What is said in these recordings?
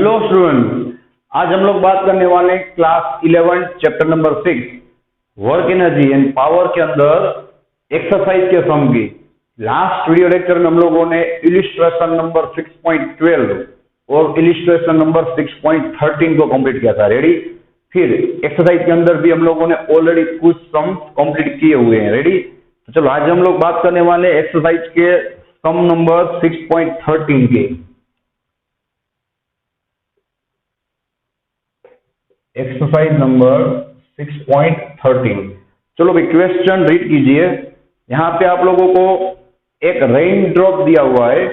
Hello students, आज हम लोग बात करने वाले हैं class 11 chapter number 6 work energy and power के अंदर एक्सरसाइज के सम की। लास्ट वीडियो लेक्चर में हम लोगों ने इलिस्ट्रेशन नंबर 6.12 और इलिस्ट्रेशन नंबर 6.13 को कंप्लीट किया था। रेडी? फिर एक्सरसाइज के अंदर भी हम लोगों ने ऑलरेडी कुछ सम कंप्लीट किए हुए हैं। रेडी? तो चलो आज हम लोग बात करने वाले एक्सरसाइज के सम नंबर 6.13 के। Exercise number 6.13। चलो भाई क्वेश्चन रीड कीजिए। यहाँ पे आप लोगों को एक रेन ड्रॉप दिया हुआ है,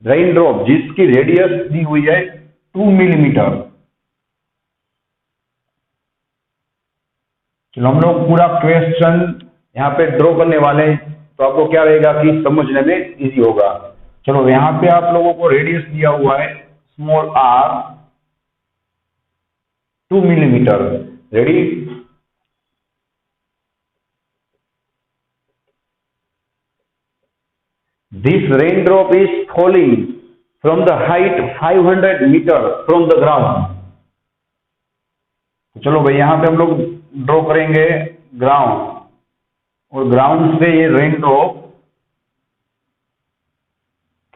रेन ड्रॉप जिसकी रेडियस दी हुई है 2 मिलीमीटर। चलो हम लोग पूरा क्वेश्चन यहाँ पे ड्रॉ करने वाले हैं, तो आपको क्या रहेगा कि समझने में इजी होगा। चलो यहाँ पे आप लोगों को रेडियस दिया हुआ है small r 2 millimeter. Ready? This raindrop is falling from the height 500 meter from the ground. चलो भाई यहाँ पे हम लोग ड्रॉ करेंगे ग्राउंड, और ग्राउंड से ये रेनड्रॉप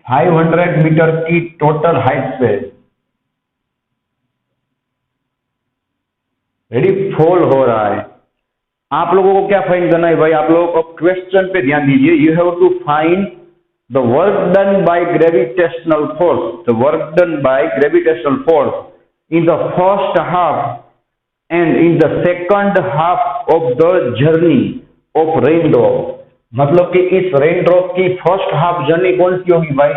500 मीटर की टोटल हाइट पे रेडी फॉल हो रहा है। आप लोगों को क्या फाइंड करना है भाई? आप लोगों को क्वेश्चन पे ध्यान दीजिए। You have to find the work done by gravitational force, the work done by gravitational force in the first half and in the second half of the journey of raindrop. मतलब कि इस raindrop की first half journey कौन सी होगी भाई?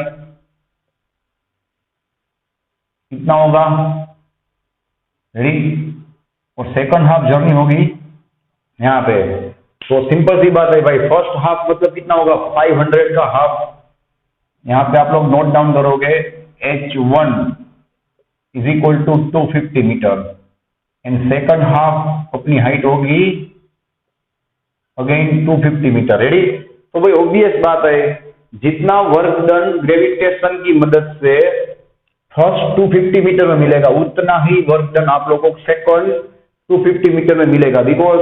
कितना होगा? Ready? और सेकंड हाफ जर्नी होगी यहाँ पे। तो सिंपल सी बात है भाई, फर्स्ट हाफ मतलब कितना होगा? 500 का हाफ। यहाँ पे आप लोग नोट डाउन करोगे h1 is equal to 250 metre and second half अपनी हाइट होगी अगेन 250 मीटर। रेडी? तो भाई ऑब्वियस बात है, जितना वर्क डन ग्रेविटेशन की मदद से फर्स्ट 250 मीटर में मिलेगा, उतना ही वर्क डन आप लोगों को सेकंड 250 मीटर में मिलेगा। बिकॉज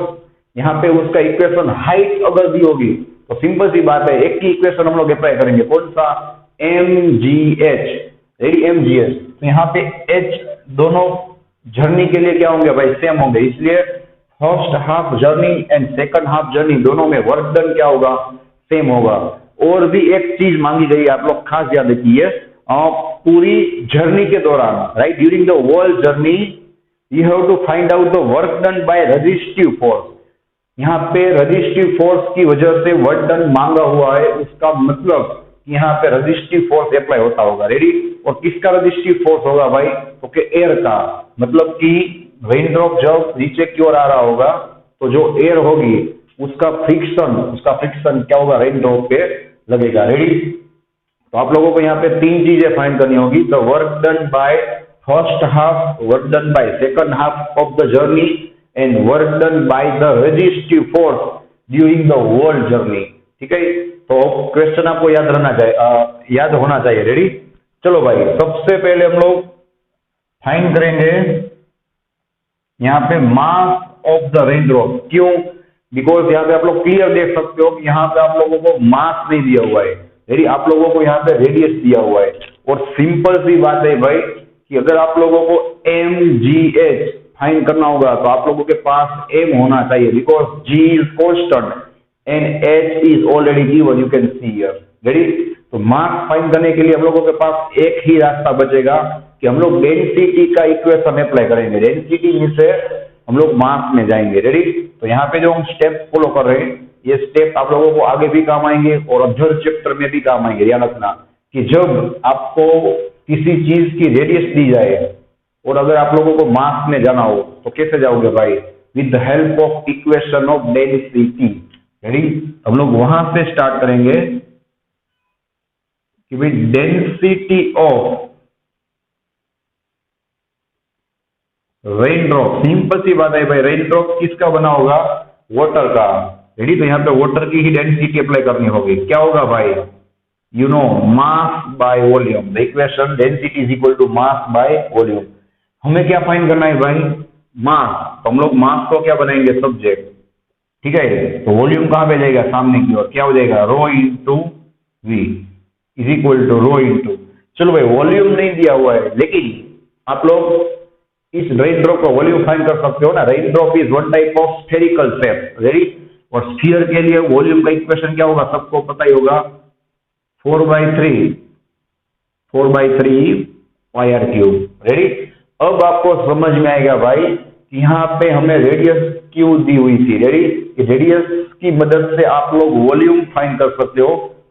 यहाँ पे उसका इक्वेशन हाइट अगर दी होगी तो सिंपल सी बात है, एक ही इक्वेशन हम लोग अप्लाई करेंगे। कौन सा? mgh। रेडी? mgh। तो यहाँ पे h दोनों जर्नी के लिए क्या होंगे भाई? सेम होंगे। इसलिए first half journey and second half journey दोनों में वर्क डन क्या होगा? सेम होगा। और भी एक चीज मांगी गई है, आप लोग खास याद रखिए, पूरी जर्नी के दौरान, right, during the whole journey you have to find out the work done by resistive force। यहाँ पे रेजिस्टिव फोर्स की वजह से वर्क डन मांगा हुआ है, उसका मतलब यहाँ पे रेजिस्टिव फोर्स अप्लाई होता होगा। रेडी? और किसका रेजिस्टिव फोर्स होगा भाई? तो के एयर का। मतलब कि रेनड्रॉप जब नीचे की ओर आ रहा होगा तो जो एयर होगी उसका फ्रिक्शन क्या होगा? रेनड्रॉप पे लगेगा। रेडी? तो आप लोगों को यहाँ पे तीन चीजें फाइंड करनी होगी। The work done by first half, work done by second half of the journey and work done by the resistive force during the whole journey. ठीक है? तो क्वेश्चन आपको याद होना चाहिए। रेडी? चलो भाई सबसे पहले हम लोग फाइंड करेंगे यहाँ पे मास ऑफ द रेनड्रॉप। क्यों? बिकॉज यहाँ पे आप लोग क्लियर देख सकते हो कि यहाँ पे आप लोगों को मास नहीं दिया हुआ है। रेडी? आप लोगों को यहाँ पे रेडियस दिया हुआ है। और सिंपल सी बात है भाई कि अगर आप लोगों को mgh फाइंड करना होगा तो आप लोगों के पास m होना चाहिए, because g is constant and h is already given, you can see here. Ready? तो मास फाइंड करने के लिए हम लोगों के पास एक ही रास्ता बचेगा कि हम लोग डेंसिटी का इक्वेशन अप्लाई करेंगे। डेंसिटी में से हम लोग मास में जाएंगे। रेडी? तो यहाँ पे जो हम स्टेप फॉलो कर रहे हैं, ये स्टेप आप लोगों को आगे भी काम आएंगे और अदर चैप्टर में भी काम आएंगे। ध्यान रखना कि जब आपको किसी चीज की रेडियस दी जाए और अगर आप लोगों को मास में जाना हो तो कैसे जाओगे भाई? With the help of equation of density. Ready? हम लोग वहां से स्टार्ट करेंगे कि भाई डेंसिटी ऑफ रेनड्रॉप। सिंपल सी बात है भाई, रेनड्रॉप किसका बना होगा? वाटर का। रेडी? तो यहाँ पे वाटर की ही डेंसिटी अप्लाई करनी होगी। क्या होगा भाई? you know mass by volume, the equation density is equal to mass by volume। हमें क्या फाइंड करना है भाई, मास। तो हम लोग मास को क्या बनाएंगे, सब्जेक्ट, ठीक है। तो वॉल्यूम कहाँ पे जाएगा, सामने की ओर, क्या हो जाएगा, rho into V is equal to rho into, चलो भाई वॉल्यूम नहीं दिया हुआ है, लेकिन आप लोग इस रेन ड्रॉप का वॉल्यूम फाइंड कर सकते हो ना। Rain drop is one type of spherical shape, ready. और स्फीयर के लिए वॉल्यूम का इक्वेशन क्या होगा, सबको पता ही होगा, 4/3 पाई आर क्यूब, रेडी। अब आपको समझ में आएगा भाई कि यहाँ पे हमें रेडियस क्यों दी हुई थी, रेडी। रेडियस की मदद से आप लोग वॉल्यूम फाइंड कर सकते हो,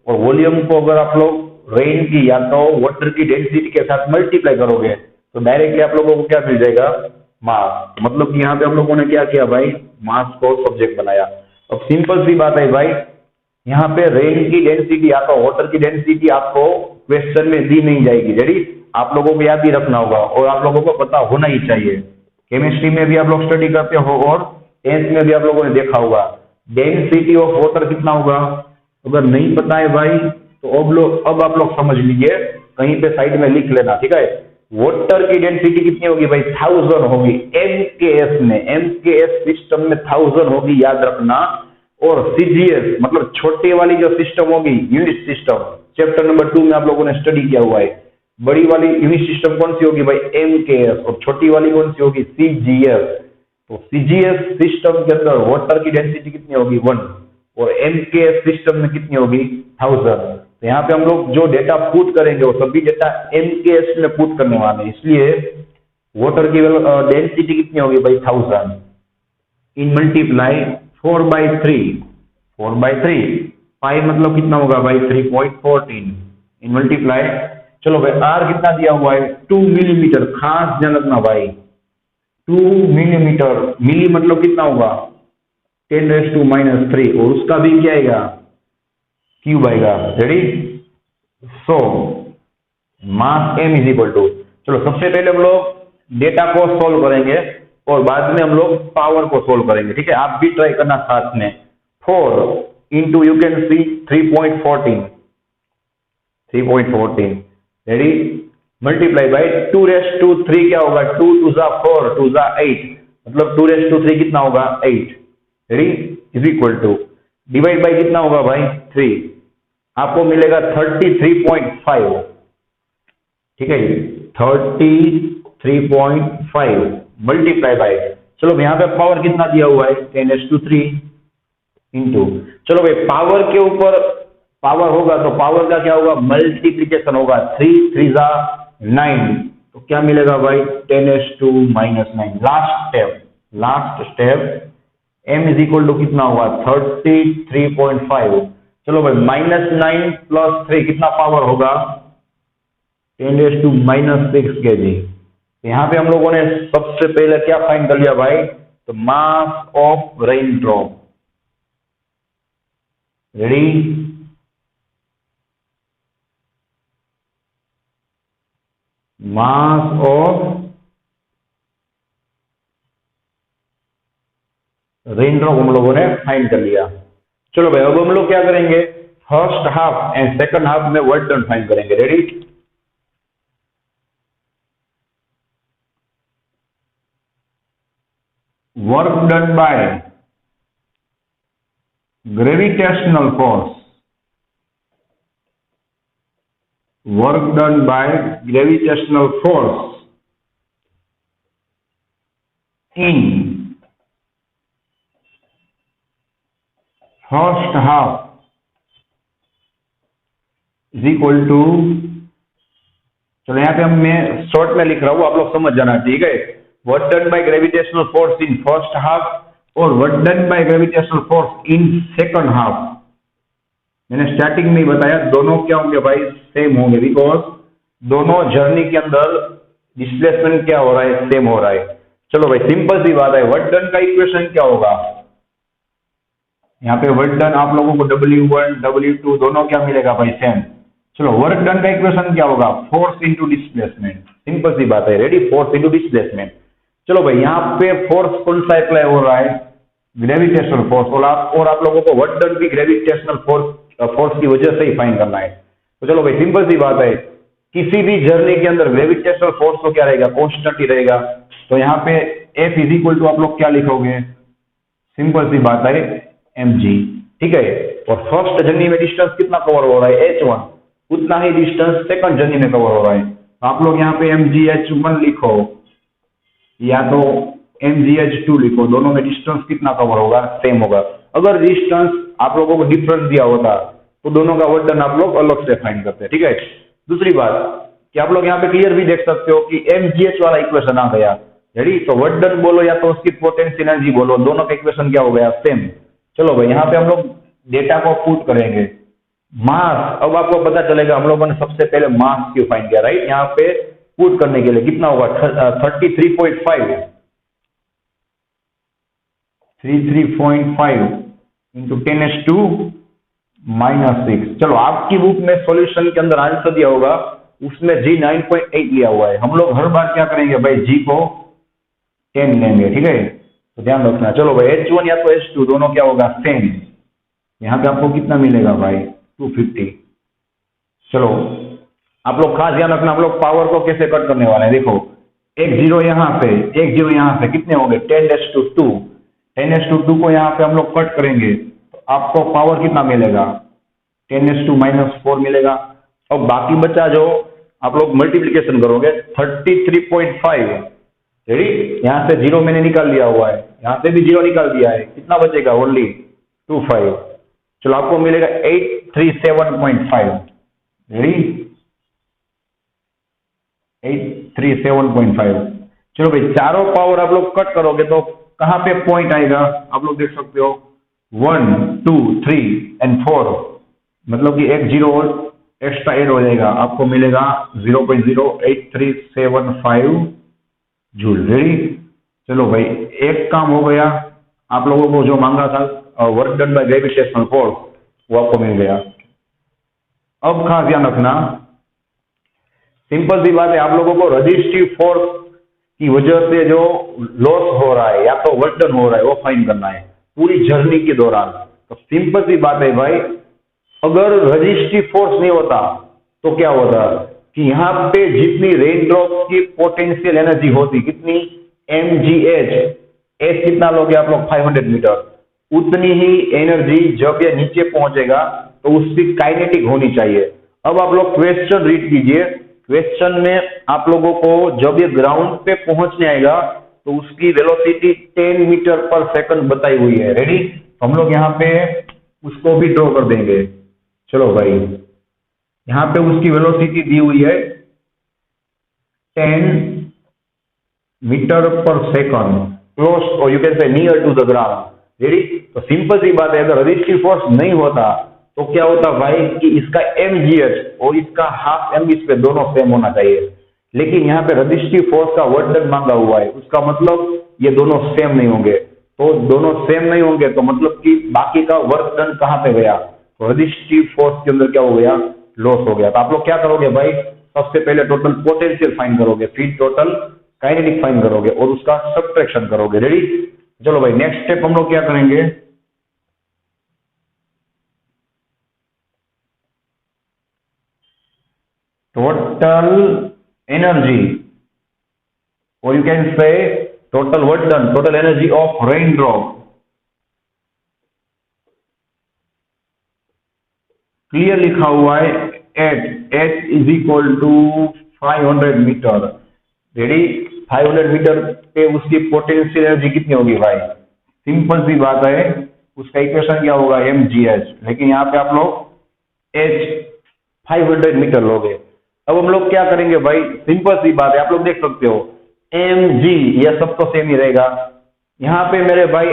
और वॉल्यूम को अगर आप लोग रेन की या तो वाटर की डेंसिटी के साथ मल्टीप्लाई करोगे तो डायरेक्टली आप लोगों को क्या मिल जाएगा, मास। मतलब कि यहाँ पे हम लोगों ने क्या किया भाई, मास को सब्जेक्ट बनाया। अब सिंपल सी बात है भाई, यहाँ पे रेन की डेंसिटी या तो वाटर की डेंसिटी आपको क्वेश्चन में दी नहीं जाएगी, रेडी। आप लोगों को याद ही रखना होगा और आप लोगों को पता होना ही चाहिए। केमिस्ट्री में भी आप लोग स्टडी करते हो और 10th में भी आप लोगों ने देखा होगा, डेंसिटी ऑफ वाटर कितना होगा। अगर नहीं पता है भाई तो अब आप लोग समझ लीजिए, कहीं पे साइड में लिख लेना, ठीक है। वाटर की डेंसिटी कितनी होगी भाई, 1000 होगी एमकेएस में, एमकेएस सिस्टम में 1000 होगी, याद रखना। और सीजीएस मतलब छोटे वाली जो सिस्टम होगी, यूनिट सिस्टम, चैप्टर नंबर 2 में आप लोगों ने स्टडी किया हुआ है। बड़ी वाली यूनिट सिस्टम कौन सी होगी भाई, एमकेएस, और छोटी वाली कौन सी होगी, सीजीएस। तो सीजीएस सिस्टम के अंदर वाटर की डेंसिटी कितनी होगी, 1, और एमकेएस सिस्टम में कितनी होगी, 1000। तो यहाँ पे हम लोग जो डेटा पुट करेंगे वो सभी डेटा एमकेएस में पुट करने वाले हैं, इसलिए वाटर की डेंसिटी कितनी होगी भाई, 1000 इन मल्टीप्लाई 4/3 पाई मतलब कितना होगा भाई, 3.14 इन मल्टीप्लाई, चलो भाई आर कितना दिया हुआ है, 2 मिलीमीटर, खास ध्यान रखना भाई, 2 मिलीमीटर, मिली मतलब कितना होगा, 10⁻⁻3, और उसका भी क्या आएगा, क्यूब आएगा, ready. So mass M is equal to, चलो सबसे पहले हम लोग डेटा को सोल्व करेंगे और बाद में हम लोग पावर को सोल्व करेंगे, ठीक है। आप भी ट्राई करना साथ में। 4 into you can see 3.14, ready, multiply by 2⁻³ क्या होगा, 2 2 जा 4, 2 जा 8, मतलब 2⁻³ कितना होगा, 8, ready, is equal to divide by कितना होगा भाई, 3, आपको मिलेगा 33.5, ठीक है, 33.5 मल्टीप्लाई बाई, चलो यहाँ पे पावर कितना दिया हुआ है, 10⁻³ इंटू, चलो भाई पावर के ऊपर पावर होगा तो पावर का क्या होगा, मल्टीप्लीकेशन होगा, 3 3 जा 9, तो क्या मिलेगा भाई, 10⁻⁻9। Last step m is equal to कितना होगा, 33.5, चलो भाई -9 + 3 कितना पावर होगा, 10⁻⁻6 kg। यहाँ पे हम लोगों ने सबसे पहले क्या फाइंड कर लिया भाई, तो mass of rain drop, ready, mass of rain drop हम लोगों ने फाइंड कर लिया। चलो भाई अब हम लोग क्या करेंगे, first half and second half में वर्क डन फाइंड करेंगे, ready. Work done by gravitational force, work done by gravitational force in first half is equal to, चलो यहाँ पे हम मैं शॉर्ट में लिख रहा हूँ, आप लोग समझ जाना, ठीक है। Work done by gravitational force in first half और work done by gravitational force in second half, मैंने स्टार्टिंग में ही बताया दोनों क्या होंगे भाई, सेम होंगे, बिकॉज दोनों जर्नी के अंदर डिस्प्लेसमेंट क्या हो रहा है, सेम हो रहा है। चलो भाई सिंपल सी बात है, वर्क डन का इक्वेशन क्या होगा, यहाँ पे वर्क डन आप लोगों को W1 W2 दोनों क्या मिलेगा भाई, सेम। चलो वर्क डन का इक्वेशन क्या होगा, फोर्स इंटू डिस्प्लेसमेंट, सिंपल सी बात है, रेडी, फोर्स इंटू डिस्प्लेसमेंट। चलो भाई यहाँ पे फोर्स कौन सा अप्लाई हो रहा है, ग्रेविटेशनल फोर्स, और आप लोगों को वर्क डन भी ग्रेविटेशनल फोर्स की वजह से ही फाइंड करना है। तो चलो भाई सिंपल सी बात है, किसी भी जर्नी के अंदर ग्रेविटेशनल फोर्स तो क्या रहेगा, कांस्टेंट ही रहेगा। तो यहाँ पे F इज इक्वल टू आप लोग क्या लिखोगे, सिंपल सी बात है mg, ठीक है। और फर्स्ट जर्नी में डिस्टेंस कितना कवर हो रहा है, h1, उतना ही डिस्टेंस सेकंड जर्नी में कवर हो रहा है। आप लोग यहाँ पे mgh1 लिखो या तो mgh2 लिखो, दोनों में डिस्टेंस कितना कवर होगा, सेम होगा। अगर डिस्टेंस आप लोगों को डिफरेंस दिया होता तो दोनों का वर्क डन आप लोग अलग से फाइंड करते हैं, ठीक है। दूसरी बात कि आप लोग यहाँ पे क्लियर भी देख सकते हो कि mgh वाला इक्वेशन आ गया, रेडी। तो वर्क डन बोलो या तो उसकी पोटेंशियल एनर्जी बोलो, दोनों का इक्वेशन क्या हो गया, सेम। चलो भाई यहाँ पे हम लोग डेटा को पुट करेंगे। मास, अब आपको पता चलेगा हम लोगों ने सबसे पहले मास क्यों फाइंड किया, राइट। यहाँ पे पुट करने के लिए कितना होगा, 33.5 इंटू 10⁻⁻⁶। चलो आपकी बुक में सॉल्यूशन के अंदर आंसर दिया होगा, उसमें जी 9.8 लिया हुआ है। हम लोग हर बार क्या करेंगे भाई, जी को 10 लेंगे, ठीक है। तो ध्यान रखना। चलो भाई h1 या तो h2 दोनों क्या होगा, सेम। यहाँ पे आपको कितना मिलेगा भाई, 250। चलो आप लोग खास ध्यान रखना, हम लोग पावर को कैसे कट करने वाले हैं। देखो एक जीरो यहाँ पे, एक जीरो यहाँ पे, कितने होंगे 10⁻²। 10⁻² को यहाँ पे हम लोग कट करेंगे तो आपको पावर कितना मिलेगा, 10⁻⁻4 मिलेगा। अब बाकी बचा जो आप लोग मल्टीप्लीकेशन करोगे 33.5, रेडी। यहाँ से जीरो मैंने निकाल लिया हुआ है, यहाँ से भी जीरो निकाल दिया है, कितना बचेगा, ओनली 25। चलो आपको मिलेगा 837.5, रेडी, 837.5। चलो भाई चारों पावर आप लोग कट करोगे तो कहाँ पे पॉइंट आएगा, आप लोग देख सकते हो 1 2 3 एंड 4, मतलब कि एक जीरो और एक्स्ट्रा ऐड हो जाएगा, आपको मिलेगा 0.08375 जूल, रेडी। चलो भाई एक काम हो गया, आप लोगों को जो मांगा था work done by gravitational force वो आपको मिल गया। अब खास ध्यान रखना, सिंपल सी बात है, आप लोगों को रजिस्टिव फोर्स की वजह से जो लॉस हो रहा है या तो वर्क डन हो रहा है वो फाइंड करना है पूरी जर्नी के दौरान। तो सिंपल सी बात है भाई, अगर रजिस्टिव फोर्स नहीं होता तो क्या होता कि यहाँ पे जितनी रेन ड्रॉप की पोटेंशियल एनर्जी होती, कितनी, mgh, h कितना लोगे आप लोग 500 मीटर, उतनी ही एनर्जी जब ये नीचे पहुंचेगा तो उसकी काइनेटिक होनी चाहिए। अब आप लोग क्वेश्चन रीड कीजिए, क्वेश्चन में आप लोगों को जब ये ग्राउंड पे पहुंचने आएगा तो उसकी वेलोसिटी 10 मीटर पर सेकंड बताई हुई है, रेडी। हम लोग यहाँ पे उसको भी ड्रॉ कर देंगे। चलो भाई यहाँ पे उसकी वेलोसिटी दी हुई है 10 मीटर पर सेकंड, क्लोज और you can say near to the ground, ready. तो सिंपल सी बात है, अगर रजिस्टिव फोर्स नहीं होता तो क्या होता भाई कि इसका mgh और इसका हाफ mv पे दोनों सेम होना चाहिए, लेकिन यहाँ पे रजिस्टिव फोर्स का वर्क डन मांगा हुआ है, उसका मतलब ये दोनों सेम नहीं होंगे। तो दोनों सेम नहीं होंगे तो मतलब कि बाकी का वर्क डन कहाँ पे गया, तो रजिस्टिव फोर्स के अंदर क्या हो गया, लॉस हो गया। तो आप लोग क्या करोगे भाई, सबसे पहले टोटल पोटेंशियल फाइंड करोगे, फिर टोटल काइनेटिक फाइंड करोगे और उसका सब्ट्रैक्शन करोगे, रेडी। चलो भाई नेक्स्ट स्टेप हम लोग क्या करेंगे, टोटल एनर्जी और you can say total work done, total energy of rain drop, clear लिखा हुआ है at h is equal to 500 metre, ready. 500 metre पे उसकी पोटेंशियल एनर्जी कितनी होगी भाई, सिंपल सी बात है, उसका इक्वेशन क्या होगा, mgh, लेकिन यहाँ पे आप लोग h 500 मीटर लोगे। अब हम लोग क्या करेंगे भाई, सिंपल सी बात है, आप लोग देख सकते हो mg यह सब तो सेम ही रहेगा। यहाँ पे मेरे भाई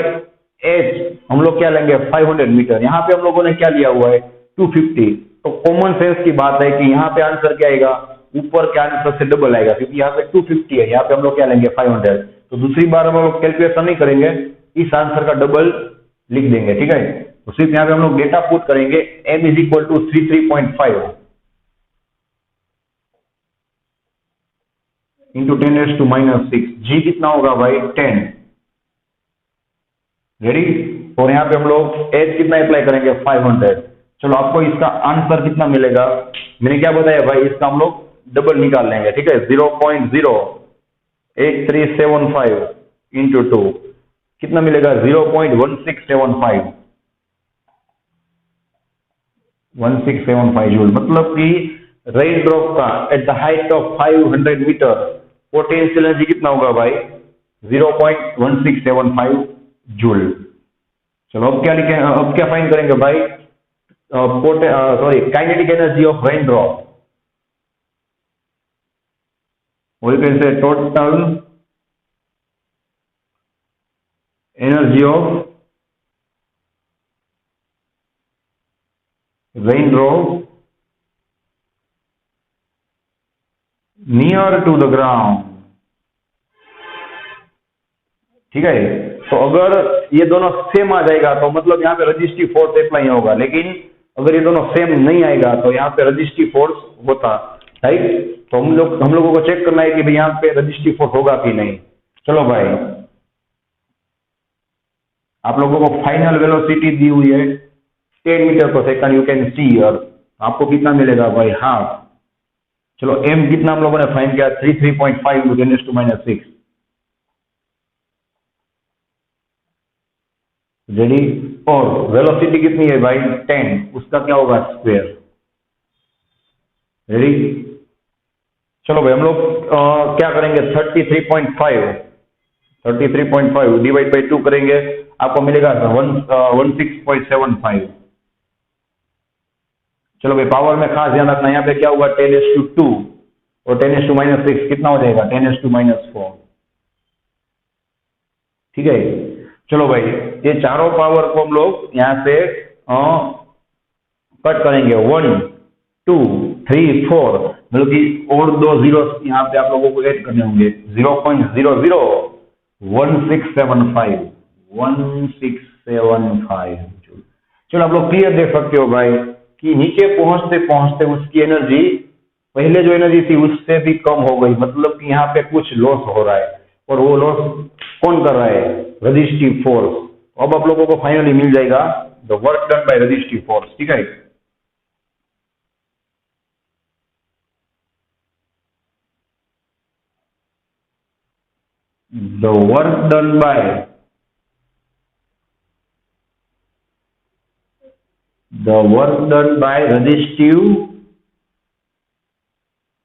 h हम लोग क्या लेंगे 500 मीटर, यहाँ पे हम लोगों ने क्या लिया हुआ है 250। तो कॉमन सेंस की बात है कि यहाँ पे आंसर क्या आएगा, ऊपर के आंसर से डबल आएगा, क्योंकि यहाँ पे 250 है, यहाँ पे हम लोग क्या लेंगे 500। तो दूसरी बार हम लोग कैलकुलेशन नहीं करेंगे, इस आंसर का डबल लिख देंगे, ठीक है। तो सिर्फ यहाँ पे हम लोग डेटा पुट करेंगे, m is equal to 33.5 into 10⁻⁻⁶, g कितना होगा भाई 10, रेडी। और यहाँ पे हम लोग h कितना अप्लाई करेंगे 500। चलो आपको इसका आंसर कितना मिलेगा, मैंने क्या बताया भाई, इसका हम लोग डबल निकाल लेंगे, ठीक है। 0.08375 इंटू 2 कितना मिलेगा? 0.1675 1675 जूल। मतलब कि रेन ड्रॉप का at the height of 500 metre potential energy कितना होगा भाई? 0.1675 जूल। चलो अब क्या लिखें, अब क्या फाइंड करेंगे भाई? Kinetic energy of rain drop, और कैसे total energy of rain drop near to the ground, ठीक है। तो अगर ये दोनों सेम आ जाएगा तो मतलब यहाँ पे रजिस्टिव फोर्स अप्लाई होगा, लेकिन अगर ये दोनों सेम नहीं आएगा तो यहाँ पे रजिस्टिव फोर्स होता, राइट। तो हम लोगों को चेक करना है कि भाई यहाँ पे रजिस्टिव फोर्स होगा कि नहीं। चलो भाई, आप लोगों को फाइनल वेलोसिटी दी हुई है 10 मीटर पर सेकंड, यू कैन सी, और आपको कितना मिलेगा भाई? हाफ। चलो एम कितना हम लोगों ने फाइंड किया? 3.5 × 10⁻⁶। रेडी। और वेलोसिटी कितनी है भाई? 10, उसका क्या होगा? स्क्वायर। रेडी। चलो भाई हम लोग क्या करेंगे? 33.5 डिवाइड बाई 2 करेंगे, आपको मिलेगा 16.75। चलो भाई पावर में खास ध्यान रखना, यहाँ पे क्या होगा? 10⁻2 और 10⁻⁻6 कितना हो जाएगा? 10⁻⁻4, ठीक है। चलो भाई ये चारों पावर को हम लोग यहाँ से कट करेंगे, 1 2 3 4, मतलब कि और 2 जीरो यहाँ पे आप लोगों को ऐड करने होंगे। 0.001675 चलो आप लोग क्लियर देख सकते हो भाई कि नीचे पहुंचते पहुंचते उसकी एनर्जी पहले जो एनर्जी थी उससे भी कम हो गई, मतलब कि यहाँ पे कुछ लॉस हो रहा है, और वो लॉस कौन कर रहा है? Resistive force. अब आप लोगों को फाइनली मिल जाएगा the work done by resistive force, ठीक है। The work done by resistive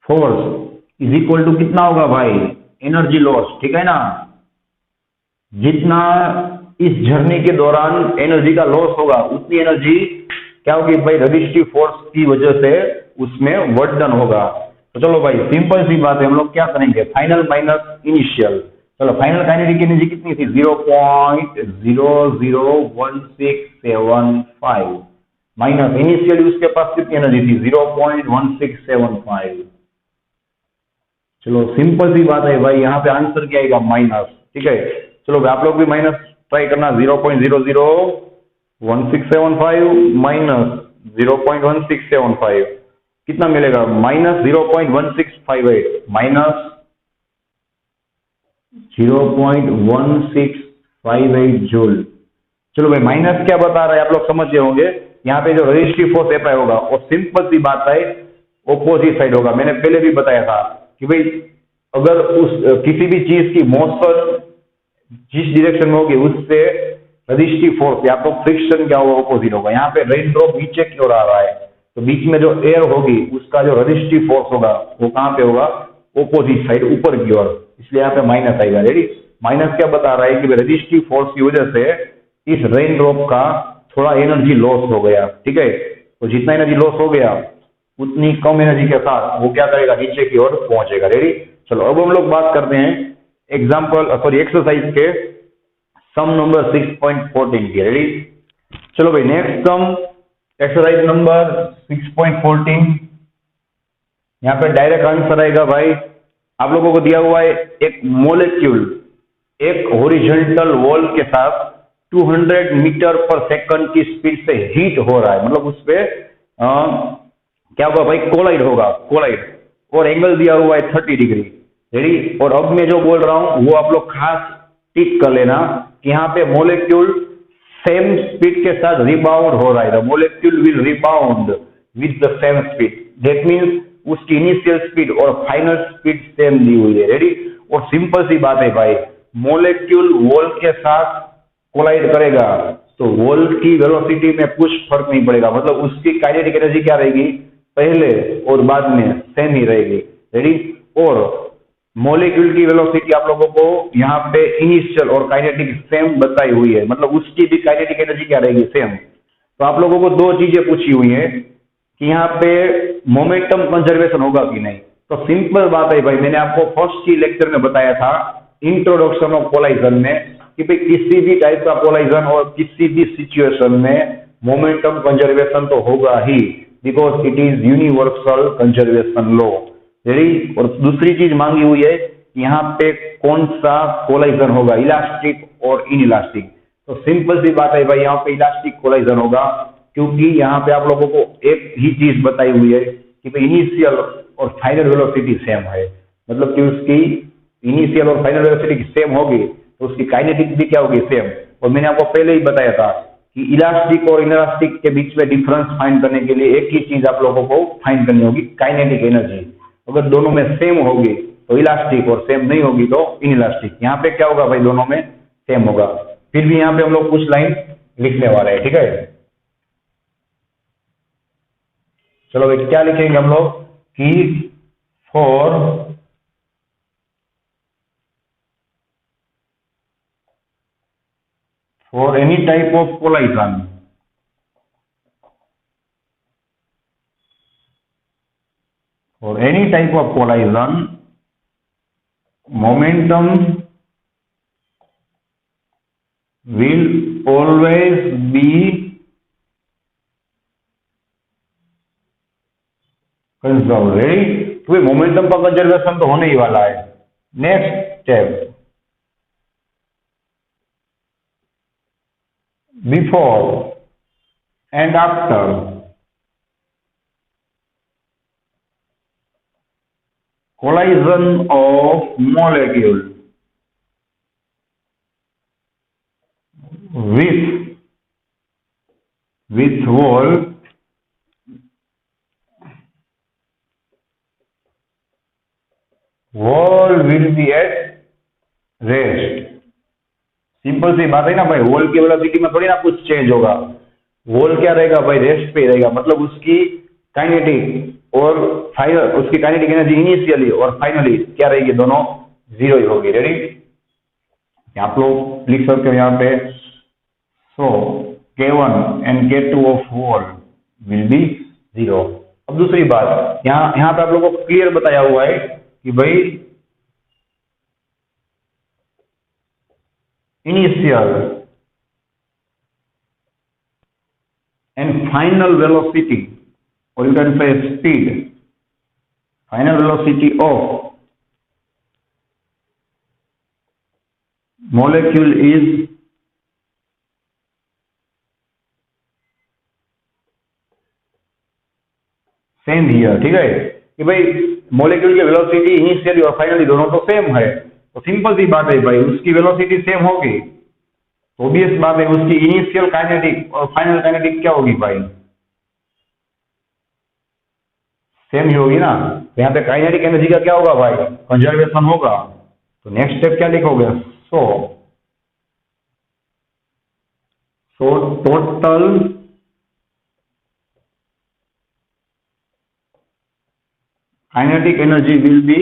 force is equal to कितना होगा भाई? एनर्जी लॉस, ठीक है ना। जितना इस जर्नी के दौरान एनर्जी का लॉस होगा उतनी एनर्जी क्या होगी भाई? रजिस्टिव फोर्स की वजह से उसमें वर्क डन होगा। तो चलो भाई सिंपल सी बात है, हम लोग क्या करेंगे? Final minus initial. चलो फाइनल काइनेटिक एनर्जी कितनी थी? 0.00167 माइनस इनिशियली उसके पास कितनी एनर्जी थी? 0.1675। चलो सिंपल सी बात है भाई, यहाँ पे आंसर क्या आएगा? माइनस, ठीक है। चलो भाई आप लोग भी माइनस ट्राई करना, 0.001675 माइनस 0.1675 कितना मिलेगा? Minus 0.1658 minus 0.1658 joule. चलो भाई माइनस क्या बता रहा है आप लोग समझ गए होंगे। यहाँ पे जो रजिस्टिव फोर्स अप्लाई होगा वो सिंपल सी बात है ऑपोजिट साइड होगा। मैंने पहले भी बताया था कि भाई अगर उस किसी भी चीज की मोशन जिस डायरेक्शन में होगी उससे रजिस्टिव फोर्स या तो फ्रिक्शन क्या होगा? ऑपोजिट होगा। यहाँ पे रेन ड्रॉप नीचे की ओर आ रहा है तो बीच में जो एयर होगी उसका जो रजिस्टिव फोर्स होगा वो कहाँ पे होगा? ऑपोजिट साइड, ऊपर की ओर, इसलिए यहाँ पे माइनस आएगा। रेडी। माइनस क्या बता रहा है कि रजिस्टिव फोर्स की वजह से इस रेन ड्रॉप का थोड़ा एनर्जी लॉस हो गया, ठीक है। तो जितना एनर्जी लॉस हो गया उतनी कम एनर्जी के साथ वो क्या करेगा? नीचे की ओर पहुंचेगा। रेडी। चलो अब हम लोग बात करते हैं एक्सरसाइज के सम नंबर 6.14 की। रेडी। चलो भाई नेक्स्ट सम एक्सरसाइज नंबर 6.14। यहाँ पे डायरेक्ट आंसर आएगा भाई। आप लोगों को दिया हुआ है एक मॉलिक्यूल एक हॉरिजॉन्टल वॉल के साथ 200 मीटर पर सेकंड की स्पीड से हीट हो रहा है, मतलब उस पे क्या होगा भाई? कोलाइड होगा, कोलाइड, और एंगल दिया हुआ है 30 डिग्री। रेडी। और अब मैं जो बोल रहा हूं वो आप लोग खास टिक कर लेना कि यहाँ पे मॉलिक्यूल सेम स्पीड के साथ रिबाउंड हो रहा है। The molecule will rebound with the same speed. That means उसकी इनिशियल स्पीड और फाइनल स्पीड सेम दी हुई है। रेडी। और सिंपल सी बात है भाई, मोलेक्यूल वॉल के साथ कोलाइड करेगा तो वॉल की वेलोसिटी में कुछ फर्क नहीं पड़ेगा, मतलब उसकी काइनेटिक एनर्जी क्या रहेगी, पहले और बाद में सेम ही रहेगी। रेडी। और मॉलिक्यूल की वेलोसिटी आप लोगों को यहाँ पे इनिशियल और काइनेटिक सेम बताई हुई है, मतलब उसकी भी काइनेटिक एनर्जी क्या रहेगी, सेम। तो आप लोगों को दो चीजें पूछी हुई है कि यहाँ पे मोमेंटम कंजर्वेशन होगा कि नहीं। तो सिंपल बात है भाई, मैंने आपको फर्स्ट ही लेक्चर में बताया था इंट्रोडक्शन ऑफ कोलाइजन में कि भाई किसी भी टाइप का कोलाइजन और किसी भी सिचुएशन में मोमेंटम कंजर्वेशन तो होगा ही, because it is universal conservation law. Ready. और दूसरी चीज मांगी हुई है कि यहाँ पे कौन सा कोलाइजन होगा, इलास्टिक और इन इलास्टिक। तो सिंपल सी बात है भाई, यहाँ पे इलास्टिक कोलाइजन होगा, क्योंकि यहाँ पे आप लोगों को एक ही चीज बताई हुई है कि भाई इनिशियल और फाइनल वेलोसिटी सेम है, मतलब कि उसकी इनिशियल और फाइनल वेलोसिटी सेम होगी तो उसकी काइनेटिक भी क्या होगी, सेम। और मैंने आपको पहले ही बताया था कि इलास्टिक और इनलास्टिक के बीच में डिफरेंस फाइंड करने के लिए एक ही चीज आप लोगों को फाइंड करनी होगी, काइनेटिक एनर्जी। अगर दोनों में सेम होगी तो इलास्टिक और सेम नहीं होगी तो इनइलास्टिक। यहाँ पे क्या होगा भाई, दोनों में सेम होगा। फिर भी यहाँ पे हम लोग कुछ लाइन लिखने वाले हैं, ठीक है। चलो भाई क्या लिखेंगे हम लोग कि for any type of collision, for any type of collision, momentum will always be conserved। Ready. तो भाई मोमेंटम का कंजर्वेशन तो होने ही वाला है। Next step, before and after collision of molecule with wall will be at rest। Simple सी बात है ना भाई, वॉल की वेलोसिटी में थोड़ी ना कुछ चेंज होगा, वॉल क्या रहेगा भाई, रेस्ट पे रहेगा, मतलब उसकी काइनेटिक और फाइनल, उसकी काइनेटिक एनर्जी इनिशियली और फाइनली क्या रहेगी, दोनों जीरो ही होगी। रेडी। आप लोग लिख सकते हो यहाँ पे, सो K1 and K2 of wall will be zero. अब दूसरी बात, यहाँ पे आप लोगों को क्लियर बताया हुआ है कि भाई initial and final velocity, or you can say speed, final velocity of molecule is same here. ठीक है कि भाई मॉलिक्यूल की वेलोसिटी इनिशियली और फाइनली दोनों तो सेम है, तो सिंपल सी बात है भाई, उसकी वेलोसिटी सेम होगी तो ऑब्वियस बात है उसकी इनिशियल काइनेटिक और फाइनल काइनेटिक क्या होगी भाई, सेम ही होगी ना। तो यहाँ पे काइनेटिक एनर्जी का क्या होगा भाई, कंजर्वेशन होगा। तो नेक्स्ट स्टेप क्या लिखोगे, so total kinetic energy will be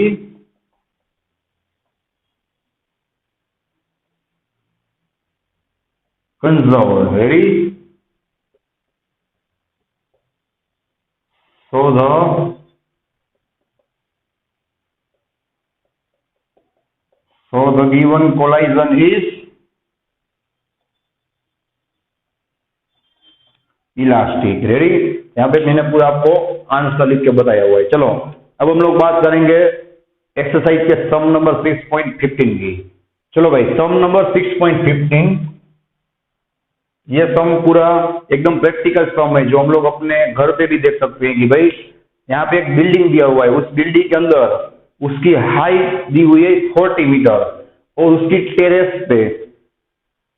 conserved। Ready? So the given collision is elastic. Ready. यहाँ पे मैंने पूरा आपको आंसर लिख के बताया हुआ है। चलो अब हम लोग बात करेंगे एक्सरसाइज के सम नंबर 6.15 की। चलो भाई सम नंबर 6.15, ये सम पूरा एकदम प्रैक्टिकल सम है जो हम लोग अपने घर पे भी देख सकते हैं कि भाई यहाँ पे एक बिल्डिंग दिया हुआ है, उस बिल्डिंग के अंदर उसकी हाइट दी हुई है 40 मीटर और उसकी टेरेस पे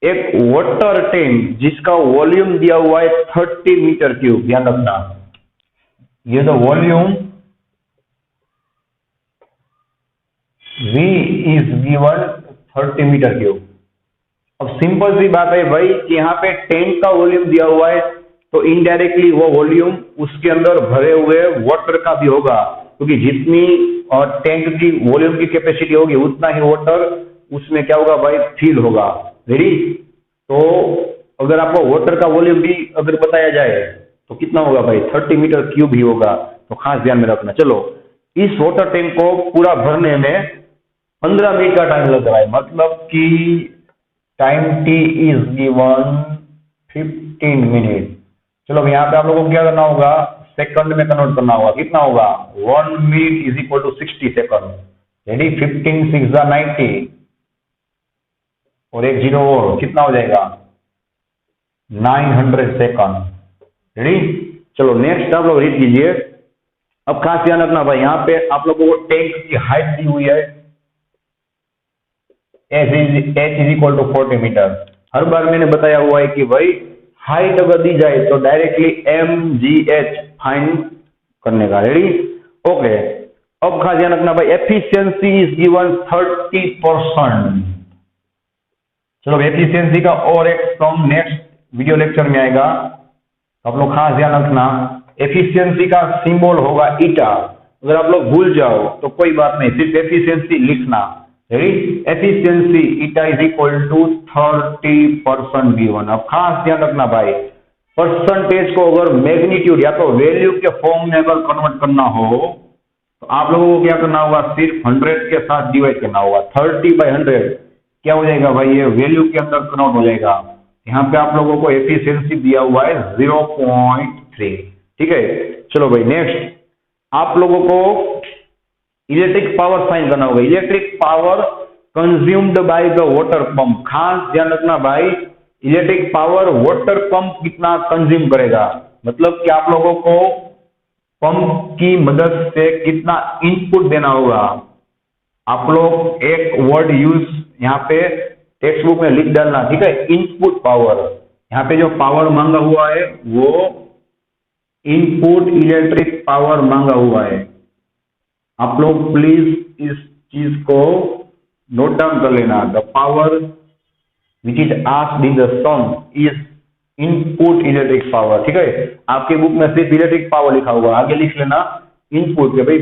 एक वाटर टैंक जिसका वॉल्यूम दिया हुआ है 30 मीटर क्यूब। ध्यान रखना, ये the volume V is given 30 metre cube. अब सिंपल सी बात है भाई कि यहाँ पे टैंक का वॉल्यूम दिया हुआ है, तो इनडायरेक्टली वो वॉल्यूम उसके अंदर भरे हुए वाटर का भी होगा, क्योंकि जितनी टैंक की वॉल्यूम की कैपेसिटी होगी उतना ही वाटर उसमें क्या होगा भाई, फिल होगा। रेडी? तो अगर आपको वाटर का वॉल्यूम भी अगर बताया जाए तो कितना होगा भाई, 30 मीटर क्यूब ही होगा। तो खास ध्यान में रखना। चलो, इस वाटर टैंक को पूरा भरने में 15 मिनट का टाइम लग रहा है, मतलब कि time T is given 15 minute. चलो अब यहाँ पे आप लोगों को क्या करना होगा, सेकंड में कन्वर्ट करना होगा। कितना होगा, 1 minute is equal to 60 second. Ready? 15 6 90 और एक जीरो और कितना हो जाएगा, 900 सेकंड। रेडी? चलो नेक्स्ट आप लोग रीड कीजिए। अब खास ध्यान रखना भाई, यहाँ पे आप लोगों को टैंक की हाइट दी हुई है, h is equal to 40 metre. हर बार मैंने बताया हुआ है कि भाई हाइट अगर दी जाए तो डायरेक्टली mgh फाइंड करने का। रेडी? ओके। अब खास ध्यान रखना भाई, एफिशिएंसी इज गिवन 30%। चलो एफिशिएंसी का और एक सम नेक्स्ट वीडियो लेक्चर में आएगा, तो आप लोग खास ध्यान रखना। एफिशिएंसी का सिंबल होगा ईटा। अगर आप लोग भूल जाओ तो कोई बात नहीं, सिर्फ एफिशिएंसी लिखना। Ready? Efficiency eta is equal to 30% given. अब खास ध्यान रखना भाई, परसेंटेज को अगर मैग्नीट्यूड या तो वैल्यू के फॉर्म में अगर कन्वर्ट करना हो तो आप लोगों को क्या करना होगा, सिर्फ 100 के साथ डिवाइड करना होगा। 30/100 क्या हो जाएगा भाई, ये वैल्यू के अंदर कन्वर्ट हो जाएगा। यहाँ पे आप लोगों को एफिशिएंसी दिया हुआ है 0.3। ठीक है? चलो भाई नेक्स्ट आप लोगों को इलेक्ट्रिक पावर फाइंड करना होगा। Electric power consumed by the water pump. खास ध्यान रखना भाई, इलेक्ट्रिक पावर वाटर पंप कितना कंज्यूम करेगा, मतलब कि आप लोगों को पंप की मदद से कितना इनपुट देना होगा। आप लोग एक वर्ड यूज यहाँ पे टेक्स्ट बुक में लिख डालना। ठीक है? Input power. यहाँ पे जो पावर मांगा हुआ है वो इनपुट इलेक्ट्रिक पावर मांगा हुआ है। आप लोग प्लीज इस चीज को नोट डाउन कर लेना। The power which is asked in the some is input electric power. ठीक है? आपके बुक में सिर्फ इलेक्ट्रिक पावर लिखा होगा, आगे लिख लेना इनपुट के भाई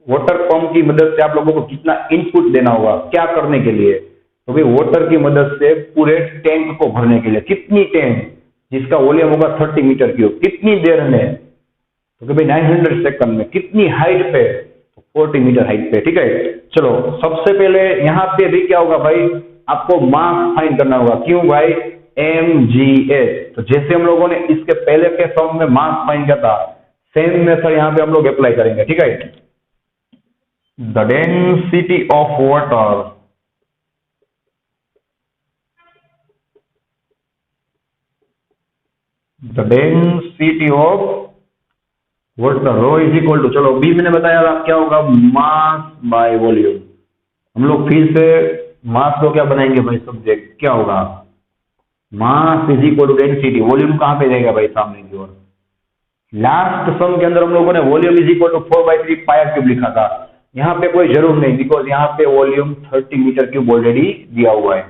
वाटर पंप की मदद से आप लोगों को कितना इनपुट देना होगा, क्या करने के लिए, तो भाई वाटर की मदद से पूरे टैंक को भरने के लिए। कितनी टैंक, जिसका वॉल्यूम होगा 30 मीटर क्यूब, कितनी देर में, तो भाई 900 सेकंड में। कितनी हाइट पे, 40 मीटर हाइट पे। ठीक है? चलो सबसे पहले यहाँ पे भी क्या होगा भाई, आपको मास फाइंड करना होगा। क्यों भाई, mgh। तो जैसे हम लोगों ने इसके पहले के सम में मास फाइंड किया था, सेम मेथड यहाँ पे हम लोग अप्लाई करेंगे। ठीक है? The density of water rho is equal to, चलो बी मैंने बताया था क्या होगा, मास बाय वॉल्यूम। हम लोग फिर से मास को क्या बनाएंगे भाई, सब्जेक्ट क्या होगा, mass is equal to density. Volume कहाँ पे जाएगा भाई, सामने की ओर। लास्ट सम के अंदर हम लोगों ने volume is equal to 4/3 pi r cube लिखा था। यहाँ पे कोई जरूर नहीं, बिकॉज यहाँ पे वॉल्यूम 30 मीटर क्यूब ऑलरेडी दिया हुआ है।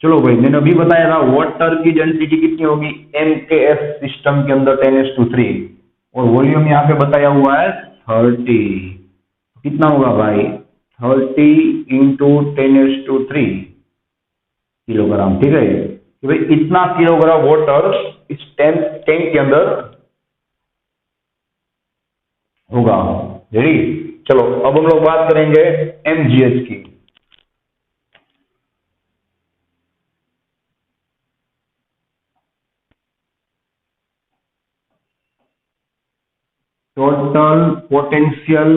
चलो भाई मैंने अभी बताया था वाटर की डेंसिटी कितनी होगी, MKS सिस्टम के अंदर 10⁻3 और वॉल्यूम यहाँ पे बताया हुआ है 30। कितना होगा भाई, 30 इंटू 10⁻3 किलोग्राम। ठीक है? कि भाई इतना किलोग्राम वाटर इस टैंक के अंदर होगा। रेडी? चलो अब हम लोग बात करेंगे mgh की। Total potential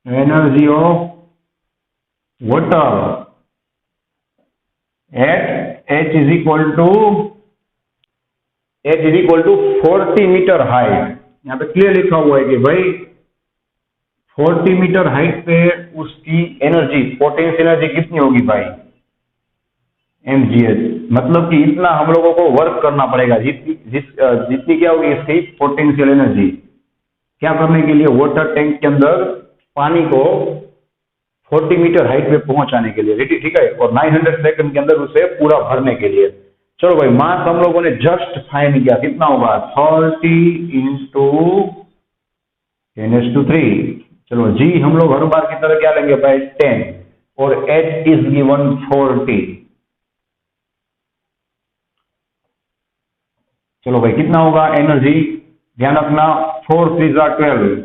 energy of water at h is equal to 40 metre height. यहाँ पे क्लियर लिखा हुआ है कि भाई 40 मीटर हाइट पे उसकी एनर्जी, पोटेंशियल एनर्जी कितनी होगी भाई, mgh। मतलब कि इतना हम लोगों को वर्क करना पड़ेगा, जितनी क्या होगी इसकी पोटेंशियल एनर्जी। क्या करने के लिए? वाटर टैंक के अंदर पानी को 40 मीटर हाइट पे पहुंचाने के लिए, रेडी, ठीक है, और 900 सेकंड के अंदर उसे पूरा भरने के लिए। चलो भाई, मास हम लोगों ने जस्ट फाइंड किया, कितना होगा? 30 इंटू 10⁻3। चलो जी, हम लोग हर बार की तरह क्या लेंगे भाई? 10, और h इज गिवन 40। चलो भाई, कितना होगा एनर्जी? ध्यान रखना, 4 3 12,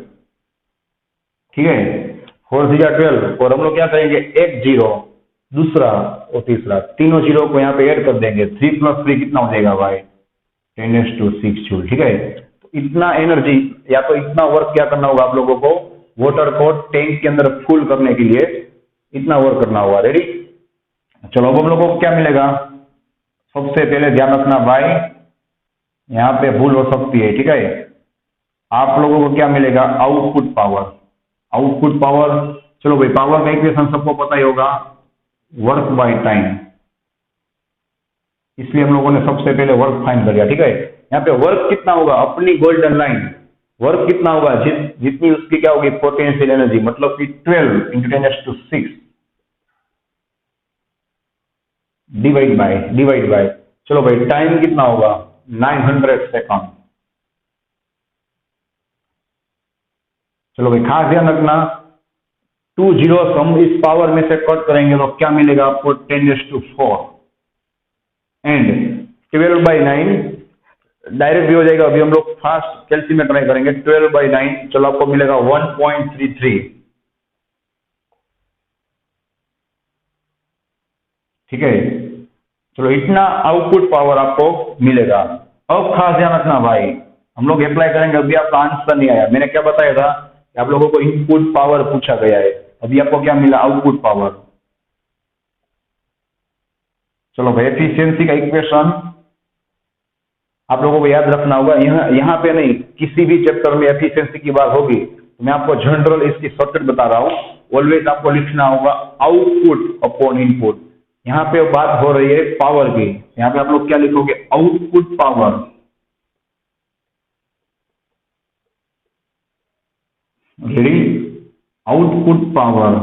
ठीक है, 4 3 12, और हम लोग क्या करेंगे? एक जीरो, दूसरा और तीसरा, तीनों जीरो को यहाँ पे ऐड कर देंगे। 3 + 3 कितना हो जाएगा भाई? 10⁶ जूल, ठीक है। तो इतना एनर्जी या तो इतना वर्क क्या करना होगा आप लोगों को? वाटर को टैंक के अंदर फुल करने के लिए इतना वर्क करना होगा, रेडी। चलो, अब हम लोगों को क्या मिलेगा? सबसे पहले ध्यान रखना भाई, यहाँ पे भूल हो सकती है, ठीक है। आप लोगों को क्या मिलेगा? Output power. आउटपुट पावर, चलो भाई, पावर का इक्वेशन सबको पता ही होगा, वर्क बाय टाइम। इसलिए हम लोगों ने सबसे पहले वर्क फाइंड कर लिया, ठीक है। यहाँ पे वर्क कितना होगा? अपनी गोल्डन लाइन, वर्क कितना होगा? जितनी उसकी क्या होगी? पोटेंशियल एनर्जी, मतलब कि 12 इंटू 10⁶ डिवाइड बाय। चलो भाई, टाइम कितना होगा? 900 सेकंड। चलो भाई, खास ध्यान रखना, 2 जीरोस हम इस पावर में से कट करेंगे तो क्या मिलेगा आपको? 10⁴ एंड 12/9 डायरेक्ट भी हो जाएगा। अभी हम लोग फास्ट कैलसी में ट्राई करेंगे। 12/9, चलो आपको मिलेगा 1.33, ठीक है। चलो, इतना आउटपुट पावर आपको मिलेगा। अब खास ध्यान रखना भाई, हम लोग अप्लाई करेंगे। अभी आपका आंसर नहीं आया, मैंने क्या बताया था कि आप लोगों को इनपुट पावर पूछा गया है। अभी आपको क्या मिला? Output power. चलो भाई, एफिशिएंसी का इक्वेशन आप लोगों को याद रखना होगा। यहाँ पे नहीं, किसी भी चैप्टर में एफिशिएंसी की बात होगी तो मैं आपको जनरल इसकी शॉर्टकट बता रहा हूँ। ऑलवेज आपको लिखना होगा आउटपुट अपॉन इनपुट। यहाँ पे बात हो रही है पावर की, यहाँ पे आप लोग क्या लिखोगे? Output power. Ready? Output power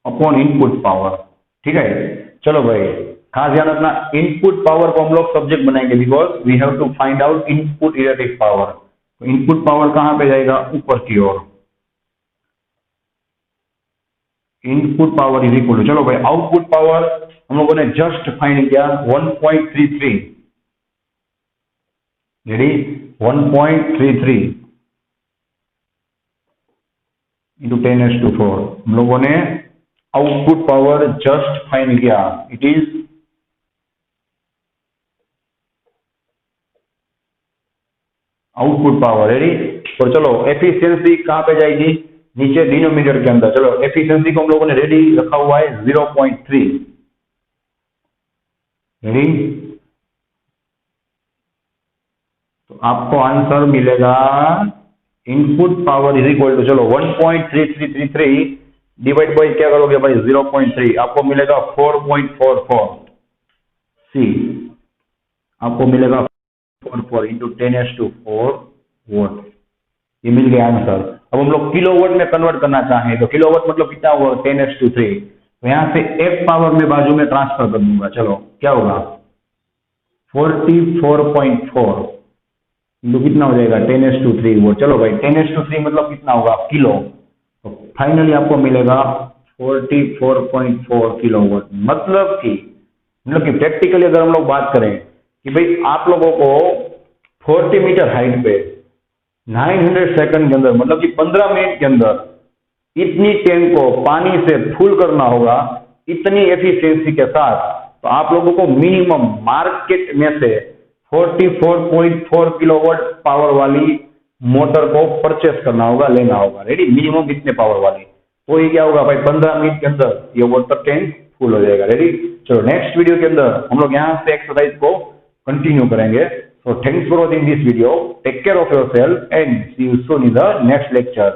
upon input power, ठीक है। चलो भाई, खास ध्यान रखना, इनपुट पावर को हम लोग सब्जेक्ट बनाएंगे, because we have to find out input relative power. तो इनपुट पावर कहां पे जाएगा? ऊपर की ओर। Input power is equal to, चलो भाई, आउटपुट पावर हम लोगों ने जस्ट फाइंड किया 1.33। रेडी? 1.33 इंटू 10⁴ हम लोगों ने आउटपुट पावर जस्ट फाइंड किया। It is output power, ready. और चलो, एफिशिएंसी कहां पे जाएगी? नीचे डिनोमिनेटर के अंदर। चलो, एफिशिएंसी को हम लोगों ने रेडी रखा हुआ है 0.3, रेडी। तो आपको आंसर मिलेगा input power is equal to, चलो 1.3333 डिवाइड बाई क्या करोगे भाई? 0.3, आपको मिलेगा 4.44। सी आपको मिलेगा 4 इंटू 10⁴ वोट। ये मिल गया आंसर। अब हम लोग किलोवाट में कन्वर्ट करना चाहें तो किलोवाट मतलब कितना हुआ? 10⁻3। तो यहां से एक पावर में बाजू में ट्रांसफर कर दूंगा। चलो, क्या होगा? 44.4 इंटू कितना हो जाएगा? 10⁻3 वोट। चलो भाई, 10⁻3 मतलब कितना होगा? किलो। तो फाइनली आपको मिलेगा 44.4 किलोवाट। मतलब कि प्रैक्टिकली अगर हम लोग बात करें कि भाई आप लोगों को 40 मीटर हाइट पे 900 सेकंड के अंदर, मतलब कि 15 मिनट के अंदर इतनी टैंक को पानी से फुल करना होगा, इतनी एफिशिएंसी के साथ, तो आप लोगों को मिनिमम मार्केट में से 44.4 किलोवाट पावर वाली मोटर को परचेस करना होगा, लेना होगा। रेडी? मिनिमम इतने पावर वाली। तो ये क्या होगा भाई? 15 मिनट के अंदर ये वाटर टैंक फुल हो जाएगा। रेडी? चलो, नेक्स्ट वीडियो के अंदर हम लोग यहाँ से एक्सरसाइज को कंटिन्यू करेंगे। So thanks for watching this video. Take care of yourself and see you soon in the next lecture.